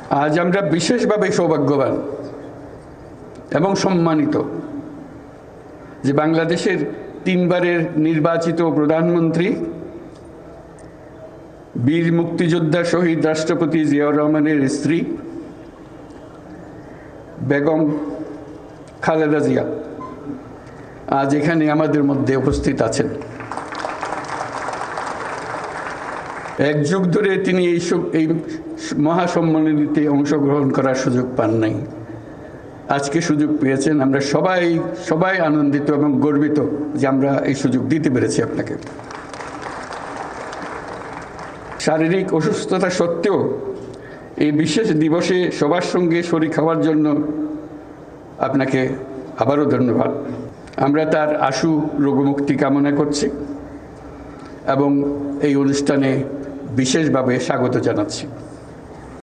আজ আমরা বিশেষভাবে সৌভাগ্যবান এবং সম্মানিত যে বাংলাদেশের 3 বারের নির্বাচিত প্রধানমন্ত্রী বীর মুক্তিযোদ্ধা শহীদ রাষ্ট্রপতি জিয়াউর রহমানের স্ত্রী বেগম খালেদা জিয়া আজ এখানে আমাদের মধ্যে উপস্থিত আছেন। এক যুগ ধরে তিনি এই মহাসম্মেলনীতে অংশগ্রহণ করার সুযোগ পান নাই, আজকে সুযোগ পেয়েছেন। আমরা সবাই আনন্দিত এবং গর্বিত যে আমরা এই সুযোগ দিতে পেরেছি আপনাকে। শারীরিক অসুস্থতা সত্ত্বেও এই বিশেষ দিবসে সবার সঙ্গে শরীক হওয়ার জন্য আপনাকে আবারও ধন্যবাদ। আমরা তার আশু রোগমুক্তি কামনা করছি এবং এই অনুষ্ঠানে বিশেষভাবে স্বাগত জানাচ্ছি।